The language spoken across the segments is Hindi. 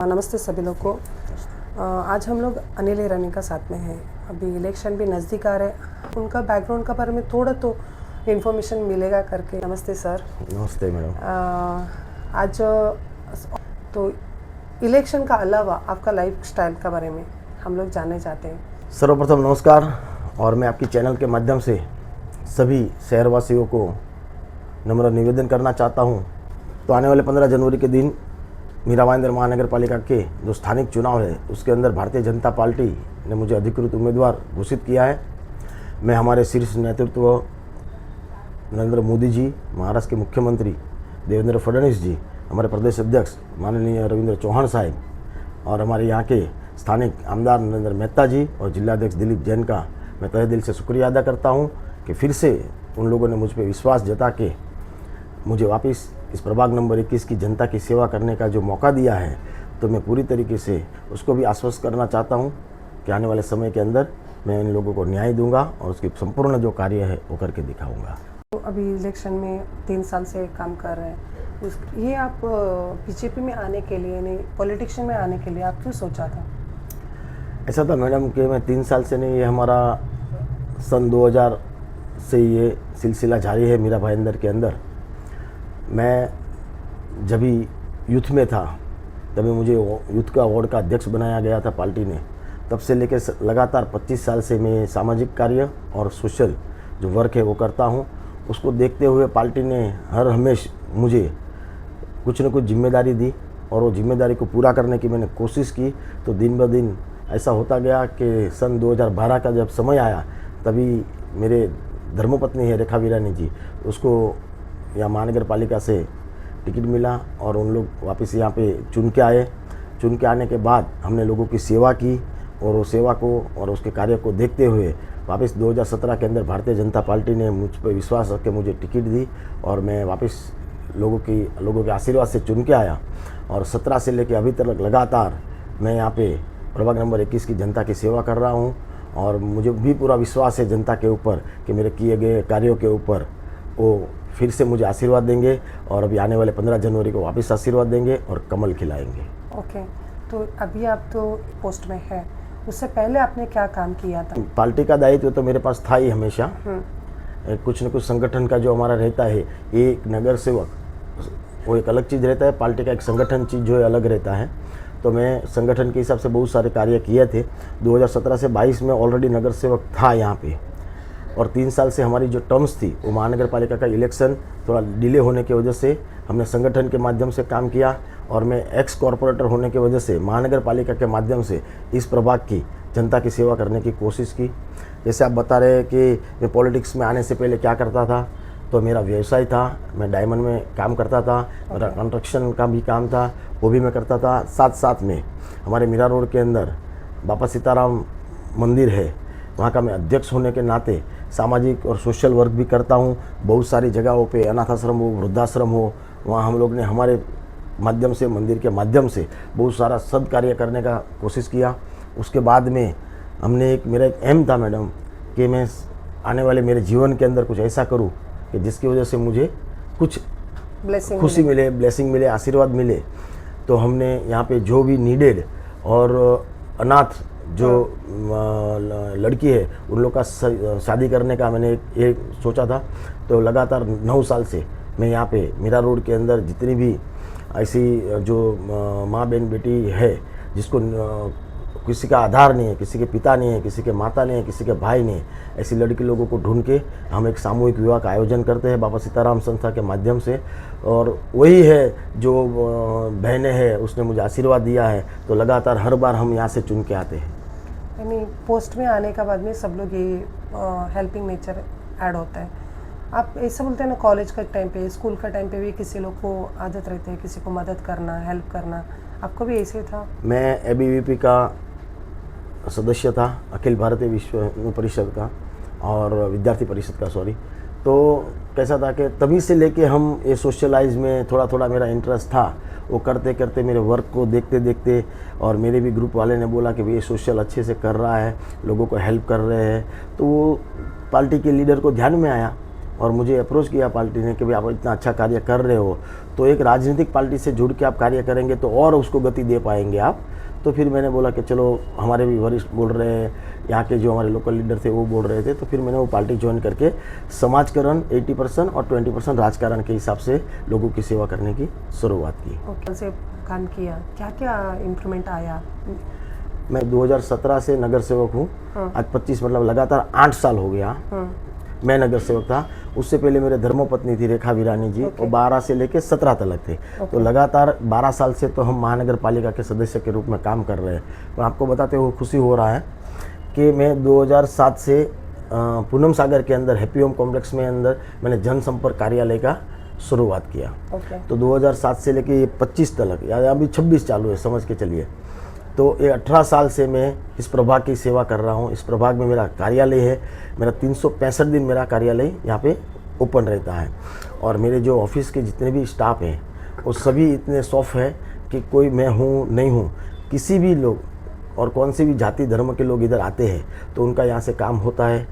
नमस्ते सभी लोग को। आज हम लोग अनिल ईरानी का साथ में हैं। अभी इलेक्शन भी नज़दीक आ रहे हैं, उनका बैकग्राउंड का बारे में थोड़ा तो इन्फॉर्मेशन मिलेगा करके। नमस्ते सर। नमस्ते मैडम। आज तो इलेक्शन का अलावा आपका लाइफ स्टाइल का बारे में हम लोग जानना चाहते हैं। सर्वप्रथम नमस्कार। और मैं आपकी चैनल के माध्यम से सभी शहरवासियों को नम्र निवेदन करना चाहता हूं। तो आने वाले 15 जनवरी के दिन मीरा भाईंदर महानगर पालिका के जो स्थानिक चुनाव है उसके अंदर भारतीय जनता पार्टी ने मुझे अधिकृत उम्मीदवार घोषित किया है। मैं हमारे शीर्ष नेतृत्व नरेंद्र मोदी जी, महाराष्ट्र के मुख्यमंत्री देवेंद्र फडणवीस जी, हमारे प्रदेश अध्यक्ष माननीय रविंद्र चौहान साहब और हमारे यहाँ के स्थानिक आमदार नरेंद्र मेहता जी और जिलाध्यक्ष दिलीप जैन का मैं तहे दिल से शुक्रिया अदा करता हूँ कि फिर से उन लोगों ने मुझ पर विश्वास जता के मुझे वापस इस प्रभाग नंबर 21 की जनता की सेवा करने का जो मौका दिया है, तो मैं पूरी तरीके से उसको भी आश्वस्त करना चाहता हूँ कि आने वाले समय के अंदर मैं इन लोगों को न्याय दूंगा और उसकी संपूर्ण जो कार्य है वो करके दिखाऊंगा। तो अभी इलेक्शन में 3 साल से काम कर रहे हैं, ये आप बीजेपी में आने के लिए, नहीं पॉलिटिक्स में आने के लिए आप क्यों सोचा था? ऐसा था मैडम कि मैं 3 साल से नहीं, ये हमारा सन 2000 से ये सिलसिला जारी है मीरा भाईंदर के अंदर। मैं जब भी यूथ में था तभी मुझे यूथ का वार्ड का अध्यक्ष बनाया गया था पार्टी ने। तब से लेकर लगातार 25 साल से मैं सामाजिक कार्य और सोशल जो वर्क है वो करता हूँ। उसको देखते हुए पार्टी ने हर हमेशा मुझे कुछ न कुछ जिम्मेदारी दी और वो जिम्मेदारी को पूरा करने की मैंने कोशिश की। तो दिन ब दिन ऐसा होता गया कि सन 2012 का जब समय आया तभी मेरे धर्मपत्नी है रेखा वीरानी जी, उसको यहाँ महानगर पालिका से टिकट मिला और उन लोग वापस यहाँ पे चुन के आए। चुन के आने के बाद हमने लोगों की सेवा की और वो सेवा को और उसके कार्य को देखते हुए वापस 2017 के अंदर भारतीय जनता पार्टी ने मुझ पर विश्वास रख के मुझे टिकट दी और मैं वापस लोगों के आशीर्वाद से चुन के आया। और 17 से लेकर अभी तक लगातार मैं यहाँ पे प्रभाग नंबर 21 की जनता की सेवा कर रहा हूँ और मुझे भी पूरा विश्वास है जनता के ऊपर कि मेरे किए गए कार्यों के ऊपर वो फिर से मुझे आशीर्वाद देंगे और अभी आने वाले 15 जनवरी को वापस आशीर्वाद देंगे और कमल खिलाएंगे। ओके, तो अभी आप तो पोस्ट में है, उससे पहले आपने क्या काम किया था? पार्टी का दायित्व तो मेरे पास था ही हमेशा। कुछ न कुछ संगठन का जो हमारा रहता है, एक नगर सेवक वो एक अलग चीज़ रहता है, पार्टी का एक संगठन चीज़ जो है अलग रहता है। तो मैं संगठन के हिसाब से बहुत सारे कार्य किए थे। 2017 से 22 में ऑलरेडी नगर सेवक था यहाँ पे और 3 साल से हमारी जो टर्म्स थी वो महानगर पालिका का इलेक्शन थोड़ा डिले होने की वजह से हमने संगठन के माध्यम से काम किया और मैं एक्स कॉरपोरेटर होने की वजह से महानगर पालिका के माध्यम से इस प्रभाग की जनता की सेवा करने की कोशिश की। जैसे आप बता रहे हैं कि मैं पॉलिटिक्स में आने से पहले क्या करता था, तो मेरा व्यवसाय था, मैं डायमंड में काम करता था, मेरा कंस्ट्रक्शन का भी काम था, वो भी मैं करता था। साथ साथ में हमारे मीरा रोड के अंदर बाबा सीताराम मंदिर है, वहाँ का मैं अध्यक्ष होने के नाते सामाजिक और सोशल वर्क भी करता हूँ। बहुत सारी जगहों पे अनाथ आश्रम हो, वृद्धाश्रम हो, वहाँ हम लोग ने हमारे माध्यम से, मंदिर के माध्यम से बहुत सारा सद्कार्य करने का कोशिश किया। उसके बाद में हमने मेरा एक एम था मैडम कि मैं आने वाले मेरे जीवन के अंदर कुछ ऐसा करूँ कि जिसकी वजह से मुझे कुछ खुशी मिले, ब्लेसिंग मिले, आशीर्वाद मिले। तो हमने यहाँ पे जो भी नीडेड और अनाथ जो लड़की है उन लोग का शादी करने का मैंने एक सोचा था। तो लगातार 9 साल से मैं यहाँ पे मीरा रोड के अंदर जितनी भी ऐसी जो माँ बहन बेटी है जिसको किसी का आधार नहीं है, किसी के पिता नहीं है, किसी के माता नहीं है, किसी के भाई नहीं है, ऐसी लड़की लोगों को ढूंढ के हम एक सामूहिक विवाह का आयोजन करते हैं बाबा सीताराम संस्था के माध्यम से। और वही है जो बहनें हैं उसने मुझे आशीर्वाद दिया है, तो लगातार हर बार हम यहाँ से चुन के आते हैं। यानी पोस्ट में आने के बाद में सब लोग ये हेल्पिंग नेचर ऐड होता है। आप ऐसा बोलते हैं ना, कॉलेज का टाइम पे, स्कूल का टाइम पे भी किसी लोग को आदत रहती है किसी को मदद करना, हेल्प करना, आपको भी ऐसे था? मैं ABVP का सदस्य था, अखिल भारतीय विश्व हिंदू परिषद का और विद्यार्थी परिषद का, सॉरी। तो कैसा था कि तभी से लेके हम ये सोशलाइज में थोड़ा थोड़ा मेरा इंटरेस्ट था। वो करते करते मेरे वर्क को देखते देखते और मेरे भी ग्रुप वाले ने बोला कि भाई ये सोशल अच्छे से कर रहा है, लोगों को हेल्प कर रहे हैं, तो वो पार्टी के लीडर को ध्यान में आया और मुझे अप्रोच किया पार्टी ने कि भाई आप इतना अच्छा कार्य कर रहे हो, तो एक राजनीतिक पार्टी से जुड़ के आप कार्य करेंगे तो और उसको गति दे पाएंगे आप। तो फिर मैंने बोला कि चलो, हमारे भी वरिष्ठ बोल रहे हैं, यहाँ के जो हमारे लोकल लीडर थे वो बोल रहे थे, तो फिर मैंने वो पार्टी ज्वाइन करके समाजकरण 80% और 20% राजकारण के हिसाब से लोगों की सेवा करने की शुरुआत की। ओके, से काम किया, क्या क्या इम्प्रूवमेंट आया? मैं 2017 से नगर सेवक हूँ। आज 25 मतलब लगातार 8 साल हो गया मैं नगर सेवक था। उससे पहले मेरे धर्मपत्नी थी रेखा वीरानी जी, वो 12 से लेके 17 तक थे। तो लगातार 12 साल से तो हम महानगर पालिका के सदस्य के रूप में काम कर रहे हैं। तो आपको बताते हुए खुशी हो रहा है कि मैं 2007 से पूनम सागर के अंदर हैप्पी होम कॉम्प्लेक्स में अंदर मैंने जनसंपर्क कार्यालय का शुरुआत किया। तो 2007 से लेके 25 तक, या अभी 26 चालू है, समझ के चलिए। तो ये 18 साल से मैं इस प्रभाग की सेवा कर रहा हूँ। इस प्रभाग में मेरा कार्यालय है, मेरा 365 दिन मेरा कार्यालय यहाँ पे ओपन रहता है। और मेरे जो ऑफिस के जितने भी स्टाफ हैं वो सभी इतने सॉफ्ट है कि कोई मैं हूँ नहीं हूँ, किसी भी लोग और कौन सी भी जाति धर्म के लोग इधर आते हैं तो उनका यहाँ से काम होता है।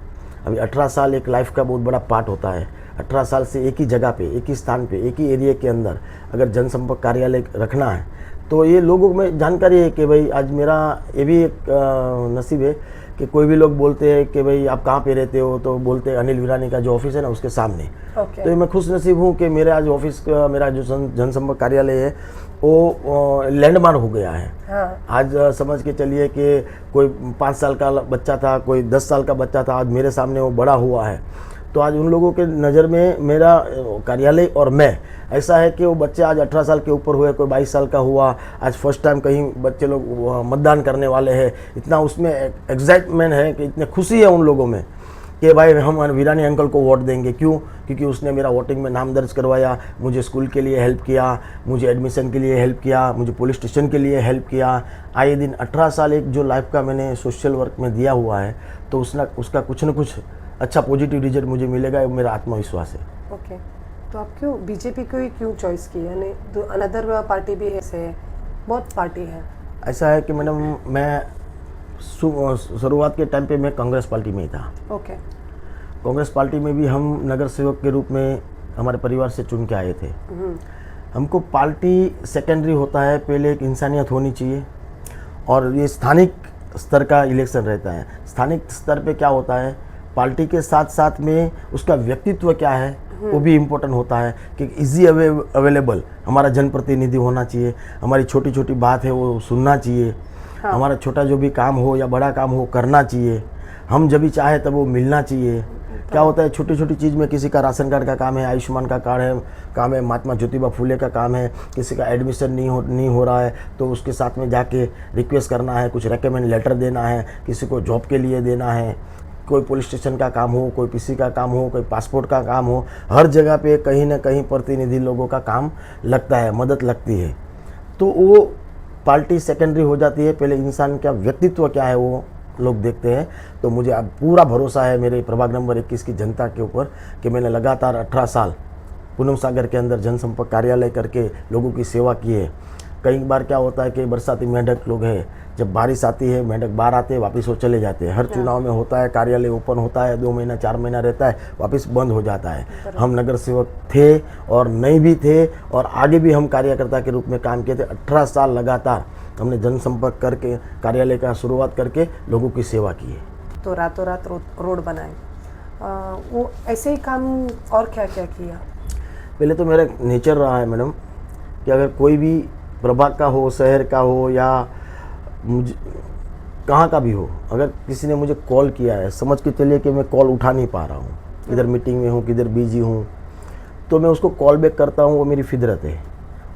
अभी 18 साल एक लाइफ का बहुत बड़ा पार्ट होता है। 18 साल से एक ही जगह पे, एक ही स्थान पे, एक ही एरिया के अंदर अगर जनसंपर्क कार्यालय रखना है तो ये लोगों में जानकारी है कि भाई आज मेरा ये भी एक नसीब है कि कोई भी लोग बोलते हैं कि भाई आप कहाँ पे रहते हो, तो बोलते हैं अनिल वीरानी का जो ऑफिस है ना उसके सामने। तो ये मैं खुश नसीब हूँ कि मेरे आज ऑफिस का, मेरा जो जनसंपर्क कार्यालय है वो लैंडमार्क हो गया है। आज समझ के चलिए कि कोई 5 साल का बच्चा था, कोई 10 साल का बच्चा था, आज मेरे सामने वो बड़ा हुआ है। तो आज उन लोगों के नज़र में मेरा कार्यालय और मैं ऐसा है कि वो बच्चे आज 18 साल के ऊपर हुए, कोई 22 साल का हुआ, आज फर्स्ट टाइम कहीं बच्चे लोग मतदान करने वाले हैं, इतना उसमें एक्साइटमेंट है कि इतने खुशी है उन लोगों में कि भाई हम वीरानी अंकल को वोट देंगे। क्यों? क्योंकि उसने मेरा वोटिंग में नाम दर्ज करवाया, मुझे स्कूल के लिए हेल्प किया, मुझे एडमिशन के लिए हेल्प किया, मुझे पुलिस स्टेशन के लिए हेल्प किया। आए दिन 18 साल एक जो लाइफ का मैंने सोशल वर्क में दिया हुआ है तो उसका कुछ न कुछ अच्छा पॉजिटिव रिजल्ट मुझे मिलेगा, ये मेरा आत्मविश्वास है। ओके, तो आप क्यों बीजेपी को ही क्यों चॉइस की? यानी अनदर पार्टी भी है, बहुत पार्टी है। ऐसा है कि मैडम मैं शुरुआत के टाइम पे मैं कांग्रेस पार्टी में ही था। ओके। कांग्रेस पार्टी में भी हम नगर सेवक के रूप में हमारे परिवार से चुन के आए थे। हमको पार्टी सेकेंडरी होता है, पहले एक इंसानियत होनी चाहिए। और ये स्थानिक स्तर का इलेक्शन रहता है। स्थानिक स्तर पे क्या होता है, पार्टी के साथ साथ में उसका व्यक्तित्व क्या है वो भी इम्पोर्टेंट होता है कि इजी अवेलेबल हमारा जनप्रतिनिधि होना चाहिए। हमारी छोटी छोटी बात है वो सुनना चाहिए। हमारा छोटा जो भी काम हो या बड़ा काम हो करना चाहिए। हम जब भी चाहे तब वो मिलना चाहिए। क्या होता है, छोटी छोटी चीज़ में किसी का राशन कार्ड का काम है, आयुष्मान का कार्ड काम है, महात्मा ज्योतिबा फुले का काम है, किसी का एडमिशन नहीं हो रहा है तो उसके साथ में जाके रिक्वेस्ट करना है, कुछ रेकमेंड लेटर देना है, किसी को जॉब के लिए देना है, कोई पुलिस स्टेशन का काम हो, कोई पीसी का काम हो, कोई पासपोर्ट का काम हो, हर जगह पे कहीं ना कहीं प्रतिनिधि लोगों का काम लगता है, मदद लगती है। तो वो पार्टी सेकेंडरी हो जाती है, पहले इंसान का व्यक्तित्व क्या है वो लोग देखते हैं। तो मुझे अब पूरा भरोसा है मेरे प्रभाग नंबर 21 की जनता के ऊपर कि मैंने लगातार 18 साल पूनम सागर के अंदर जनसंपर्क कार्यालय करके लोगों की सेवा की है। कई बार क्या होता है कि बरसाती मेंढक लोग हैं, जब बारिश आती है मेंढक बाहर आते हैं, वापस वो चले जाते हैं। हर चुनाव में होता है, कार्यालय ओपन होता है, 2 महीना 4 महीना रहता है, वापस बंद हो जाता है। हम नगर सेवक थे और नहीं भी थे और आगे भी हम कार्यकर्ता के रूप में काम किए थे। 18 साल लगातार हमने जनसंपर्क करके कार्यालय का शुरुआत करके लोगों की सेवा की है। तो रातों रात रोड बनाए, वो ऐसे ही काम और क्या क्या किया? पहले तो मेरा नेचर रहा है मैडम कि अगर कोई भी प्रभाग का हो, शहर का हो या मुझे कहाँ का भी हो, अगर किसी ने मुझे कॉल किया है, समझ के चलिए कि मैं कॉल उठा नहीं पा रहा हूँ, किधर मीटिंग में हूँ, किधर बिजी हूँ, तो मैं उसको कॉल बैक करता हूँ। वो मेरी फितरत है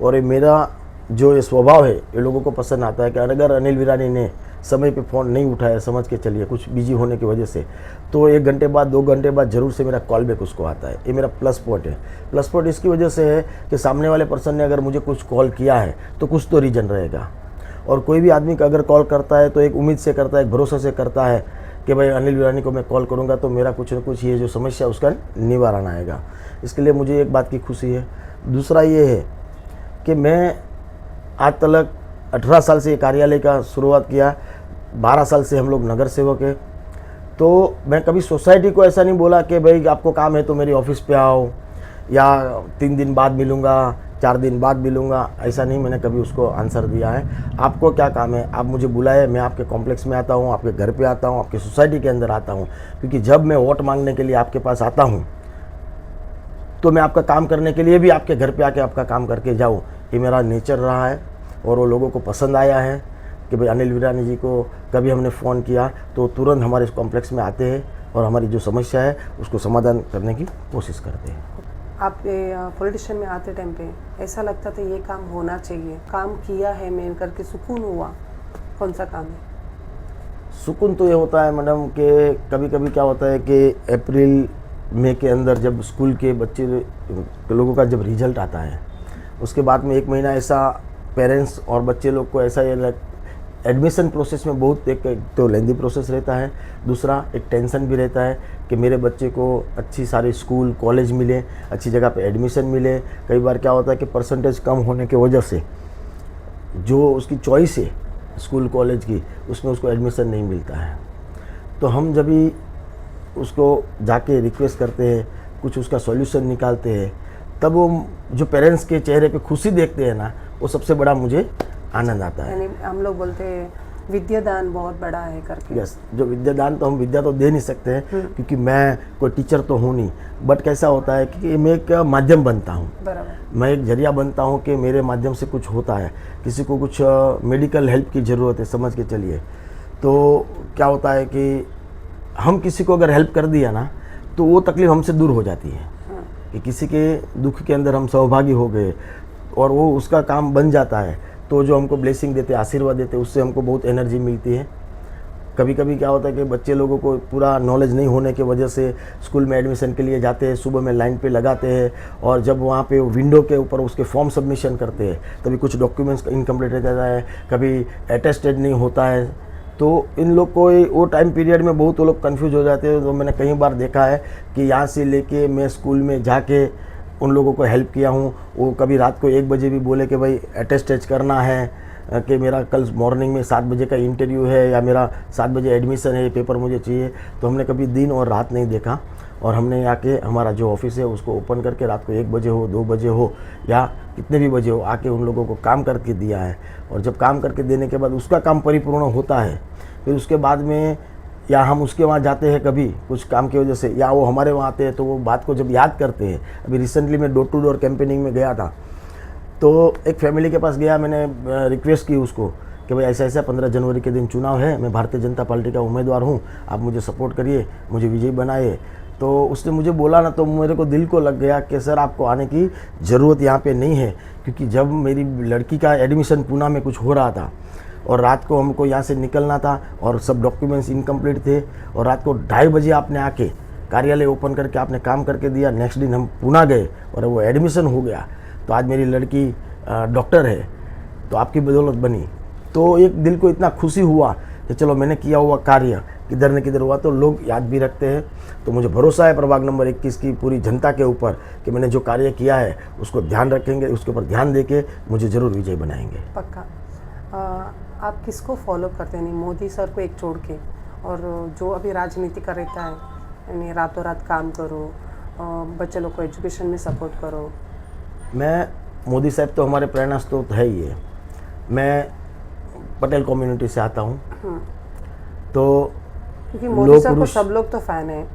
और ये मेरा जो ये स्वभाव है ये लोगों को पसंद आता है कि अगर अनिल वीरानी ने समय पे फ़ोन नहीं उठाया, समझ के चलिए कुछ बिजी होने की वजह से, तो 1 घंटे बाद 2 घंटे बाद ज़रूर से मेरा कॉल बैक उसको आता है। ये मेरा प्लस पॉइंट है। प्लस पॉइंट इसकी वजह से है कि सामने वाले पर्सन ने अगर मुझे कुछ कॉल किया है तो कुछ तो रीज़न रहेगा। और कोई भी आदमी का अगर कॉल करता है तो एक उम्मीद से करता है, एक भरोसा से करता है कि भाई अनिल वीरानी को मैं कॉल करूँगा तो मेरा कुछ न कुछ ये जो समस्या उसका निवारण आएगा। इसके लिए मुझे एक बात की खुशी है। दूसरा ये है कि मैं आज तक 18 साल से कार्यालय का शुरुआत किया, 12 साल से हम लोग नगर सेवक है। तो मैं कभी सोसाइटी को ऐसा नहीं बोला कि भाई आपको काम है तो मेरी ऑफिस पे आओ, या 3 दिन बाद मिलूँगा, 4 दिन बाद मिलूँगा, ऐसा नहीं मैंने कभी उसको आंसर दिया है। आपको क्या काम है, आप मुझे बुलाए, मैं आपके कॉम्प्लेक्स में आता हूँ, आपके घर पे आता हूँ, आपके सोसाइटी के अंदर आता हूँ। क्योंकि जब मैं वोट मांगने के लिए आपके पास आता हूँ तो मैं आपका काम करने के लिए भी आपके घर पे आके आपका काम करके जाऊँ, ये मेरा नेचर रहा है। और वो लोगों को पसंद आया है कि भाई अनिल वीरानी जी को कभी हमने फ़ोन किया तो तुरंत हमारे कॉम्प्लेक्स में आते हैं और हमारी जो समस्या है उसको समाधान करने की कोशिश करते हैं। आप पॉलिटिशियन में आते टाइम पे ऐसा लगता था ये काम होना चाहिए, काम किया है मैं करके सुकून हुआ, कौन सा काम है? सुकून तो ये होता है मैडम कि कभी कभी क्या होता है कि अप्रैल मई के अंदर जब स्कूल के बच्चे लोगों का जब रिजल्ट आता है उसके बाद में 1 महीना ऐसा पेरेंट्स और बच्चे लोग को ऐसा ये एडमिशन प्रोसेस में बहुत एक तो लेंदी प्रोसेस रहता है, दूसरा एक टेंशन भी रहता है कि मेरे बच्चे को अच्छी सारी स्कूल कॉलेज मिले, अच्छी जगह पे एडमिशन मिले। कई बार क्या होता है कि परसेंटेज कम होने की वजह से जो उसकी चॉइस है स्कूल कॉलेज की उसमें उसको एडमिशन नहीं मिलता है। तो हम जब भी उसको जाके रिक्वेस्ट करते हैं, कुछ उसका सॉल्यूशन निकालते हैं, तब वो जो पेरेंट्स के चेहरे पे खुशी देखते हैं ना, वो सबसे बड़ा मुझे आनंद आता है। यानी हम लोग बोलते हैं विद्यादान बहुत बड़ा है करके। यस, जो विद्यादान तो हम विद्या तो दे नहीं सकते हैं क्योंकि मैं कोई टीचर तो हूँ नहीं, बट कैसा होता है कि मैं एक माध्यम बनता हूँ, बराबर, मैं एक जरिया बनता हूँ कि मेरे माध्यम से कुछ होता है, किसी को कुछ मेडिकल हेल्प की ज़रूरत है, समझ के चलिए। तो क्या होता है कि हम किसी को अगर हेल्प कर दिया ना तो वो तकलीफ़ हमसे दूर हो जाती है कि किसी के दुख के अंदर हम सहभागी हो गए और वो उसका काम बन जाता है, तो जो हमको ब्लेसिंग देते, आशीर्वाद देते, उससे हमको बहुत एनर्जी मिलती है। कभी कभी क्या होता है कि बच्चे लोगों को पूरा नॉलेज नहीं होने की वजह से स्कूल में एडमिशन के लिए जाते हैं, सुबह में लाइन पे लगाते हैं और जब वहाँ पे विंडो के ऊपर उसके फॉर्म सबमिशन करते हैं तभी कुछ डॉक्यूमेंट्स इनकम्प्लीट रह जाता है, कभी अटेस्टेड नहीं होता है। तो इन लोग को वो टाइम पीरियड में बहुत वो लोग कन्फ्यूज हो जाते हैं। तो मैंने कई बार देखा है कि यहाँ से लेके मैं स्कूल में जाके उन लोगों को हेल्प किया हूँ। वो कभी रात को 1 बजे भी बोले कि भाई अटेस्टेज करना है, कि मेरा कल मॉर्निंग में 7 बजे का इंटरव्यू है या मेरा 7 बजे एडमिशन है, पेपर मुझे चाहिए। तो हमने कभी दिन और रात नहीं देखा और हमने आके हमारा जो ऑफिस है उसको ओपन करके रात को 1 बजे हो, 2 बजे हो या कितने भी बजे हो आके उन लोगों को काम करके दिया है। और जब काम करके देने के बाद उसका काम परिपूर्ण होता है, फिर उसके बाद में या हम उसके वहाँ जाते हैं कभी कुछ काम की वजह से, या वो हमारे वहाँ आते हैं तो वो बात को जब याद करते हैं। अभी रिसेंटली मैं डोर टू डोर कैंपेनिंग में गया था, तो एक फैमिली के पास गया, मैंने रिक्वेस्ट की उसको कि भाई ऐसा ऐसा 15 जनवरी के दिन चुनाव है, मैं भारतीय जनता पार्टी का उम्मीदवार हूँ, आप मुझे सपोर्ट करिए, मुझे विजयी बनाइए। तो उसने मुझे बोला ना, तो मेरे को दिल को लग गया कि सर आपको आने की ज़रूरत यहाँ पे नहीं है, क्योंकि जब मेरी लड़की का एडमिशन पूना में कुछ हो रहा था और रात को हमको यहाँ से निकलना था और सब डॉक्यूमेंट्स इनकम्प्लीट थे और रात को 2:30 बजे आपने आके कार्यालय ओपन करके आपने काम करके दिया। नेक्स्ट दिन हम पूना गए और वो एडमिशन हो गया। तो आज मेरी लड़की डॉक्टर है, तो आपकी बदौलत बनी। तो एक दिल को इतना खुशी हुआ कि चलो मैंने किया हुआ कार्य किधर न किधर हुआ तो लोग याद भी रखते हैं। तो मुझे भरोसा है प्रभाग नंबर 21 की पूरी जनता के ऊपर कि मैंने जो कार्य किया है उसको ध्यान रखेंगे, उसके ऊपर ध्यान देके मुझे ज़रूर विजय बनाएंगे। पक्का। आप किसको फॉलो करते हैं? मोदी सर को एक छोड़ के, और जो अभी राजनीति का रहता है, यानी रातों रात काम करो, बच्चे लोग को एजुकेशन में सपोर्ट करो। मैं मोदी साहब तो हमारे प्रेरणा स्रोत है ही है। मैं पटेल कम्युनिटी से आता हूँ, तो क्योंकि मोदी साहब को सब लोग तो फैन है,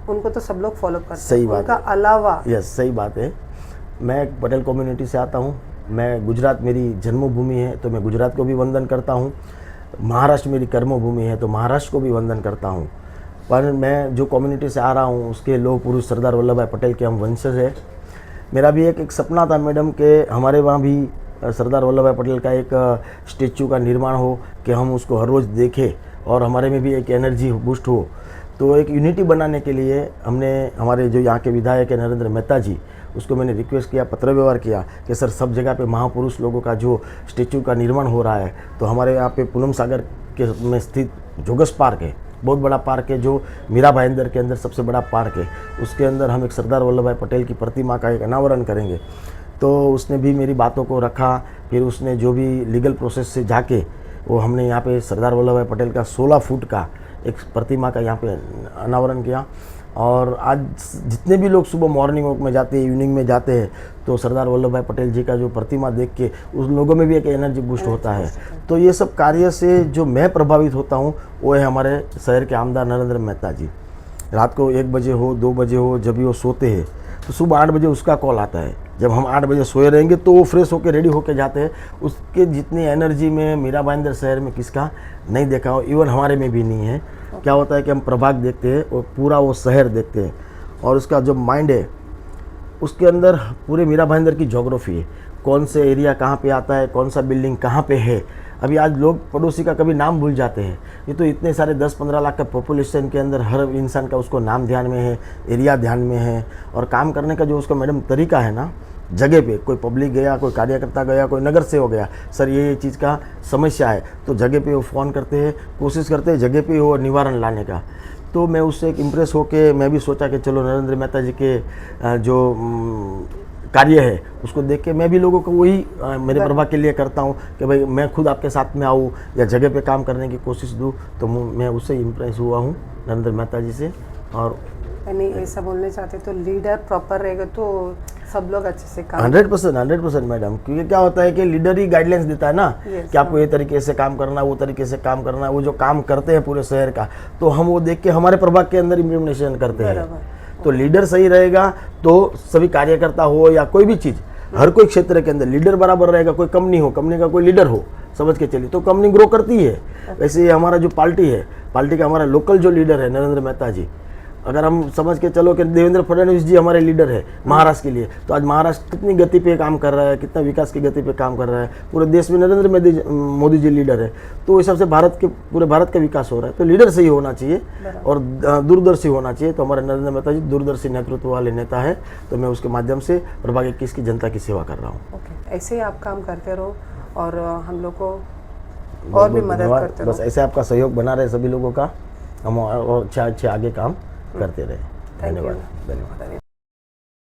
उनको तो सब लोग फॉलो करते हैं। सही बात उनका अलावा यस, सही बात है। मैं एक पटेल कम्युनिटी से आता हूँ। मैं गुजरात मेरी जन्मभूमि है तो मैं गुजरात को भी वंदन करता हूँ। महाराष्ट्र मेरी कर्मभूमि है तो महाराष्ट्र को भी वंदन करता हूँ। पर मैं जो कम्युनिटी से आ रहा हूँ उसके लोह पुरुष सरदार वल्लभ भाई पटेल के हम वंशज हैं। मेरा भी एक सपना था मैडम कि हमारे वहाँ भी सरदार वल्लभ भाई पटेल का एक स्टेचू का निर्माण हो कि हम उसको हर रोज़ देखें और हमारे में भी एक एनर्जी बूस्ट हो। तो एक यूनिटी बनाने के लिए हमने हमारे जो यहाँ के विधायक है नरेंद्र मेहता जी, उसको मैंने रिक्वेस्ट किया, पत्र व्यवहार किया कि सर सब जगह पे महापुरुष लोगों का जो स्टेचू का निर्माण हो रहा है, तो हमारे यहाँ पे पूनम सागर के में स्थित जोगस पार्क है, बहुत बड़ा पार्क है जो मीरा भाईंदर के अंदर सबसे बड़ा पार्क है, उसके अंदर हम एक सरदार वल्लभ भाई पटेल की प्रतिमा का एक अनावरण करेंगे। तो उसने भी मेरी बातों को रखा। फिर उसने जो भी लीगल प्रोसेस से जाके वो हमने यहाँ पे सरदार वल्लभ भाई पटेल का 16 फुट का एक प्रतिमा का यहाँ पे अनावरण किया। और आज जितने भी लोग सुबह मॉर्निंग वॉक में जाते हैं, इवनिंग में जाते हैं, तो सरदार वल्लभ भाई पटेल जी का जो प्रतिमा देख के उस लोगों में भी एक एनर्जी बूस्ट होता है। तो ये सब कार्य से जो मैं प्रभावित होता हूँ वो है हमारे शहर के आमदार नरेंद्र मेहता जी। रात को 1 बजे हो, 2 बजे हो, जब भी वो सोते हैं तो सुबह 8 बजे उसका कॉल आता है। जब हम 8 बजे सोए रहेंगे तो वो फ्रेश होकर रेडी होकर जाते हैं। उसके जितनी एनर्जी में मीरा भाईंदर शहर में किसका नहीं देखा हो, इवन हमारे में भी नहीं है। क्या होता है कि हम प्रभाग देखते हैं और पूरा वो शहर देखते हैं, और उसका जो माइंड है उसके अंदर पूरे मीरा भाईंदर की ज्योग्राफी है, कौन से एरिया कहाँ पे आता है, कौन सा बिल्डिंग कहाँ पे है। अभी आज लोग पड़ोसी का कभी नाम भूल जाते हैं। ये तो इतने सारे 10-15 लाख का पॉपुलेशन के अंदर हर इंसान का उसको नाम ध्यान में है, एरिया ध्यान में है, और काम करने का जो उसका मैडम तरीका है ना, जगह पे कोई पब्लिक गया, कोई कार्यकर्ता गया, कोई नगर सेवक गया, सर ये चीज़ का समस्या है, तो जगह पे वो फ़ोन करते हैं, कोशिश करते हैं जगह पे वो निवारण लाने का। तो मैं उससे एक इम्प्रेस होके मैं भी सोचा कि चलो नरेंद्र मेहता जी के जो कार्य है उसको देख के मैं भी लोगों को वही मेरे प्रभाग के लिए करता हूँ कि भाई मैं खुद आपके साथ में आऊँ या जगह पे काम करने की कोशिश दूँ। तो मैं उससे इम्प्रेस हुआ हूँ नरेंद्र मेहता जी से। और यानी ऐसा बोलने चाहते तो लीडर प्रॉपर रहेगा तो सब लोग अच्छे से काम 100% मैडम, क्योंकि क्या होता है कि लीडर ही गाइडलाइंस देता है ना कि आपको ये तरीके से काम करना, वो तरीके से काम करना। वो जो काम करते हैं पूरे शहर का, तो हम वो देख के हमारे प्रभाग के अंदर इम्प्लीमेंटेशन करते हैं। तो लीडर सही रहेगा तो सभी कार्यकर्ता हो या कोई भी चीज़, हर कोई क्षेत्र के अंदर लीडर बराबर रहेगा। कोई कंपनी हो, कंपनी का कोई लीडर हो, समझ के चलिए, तो कंपनी ग्रो करती है। वैसे ही हमारा जो पार्टी है, पार्टी का हमारा लोकल जो लीडर है नरेंद्र मेहता जी, अगर हम समझ के चलो कि देवेंद्र फडणवीस जी हमारे लीडर है महाराष्ट्र के लिए, तो आज महाराष्ट्र कितनी गति पे काम कर रहा है, कितना विकास की गति पे काम कर रहा है। पूरे देश में नरेंद्र मोदी जी लीडर है, तो इस हिसाब से पूरे भारत का विकास हो रहा है। तो लीडर सही होना चाहिए और दूरदर्शी होना चाहिए। तो हमारे नरेंद्र मेहता जी दूरदर्शी नेतृत्व वाले नेता है, तो मैं उसके माध्यम से प्रभाग 21 की जनता की सेवा कर रहा हूँ। ओके, ऐसे ही आप काम करते रहो और हम लोग को और भी मदद करते रहो। बस ऐसे आपका सहयोग बना रहे सभी लोगों का, हम और अच्छे आगे काम करते रहे। धन्यवाद।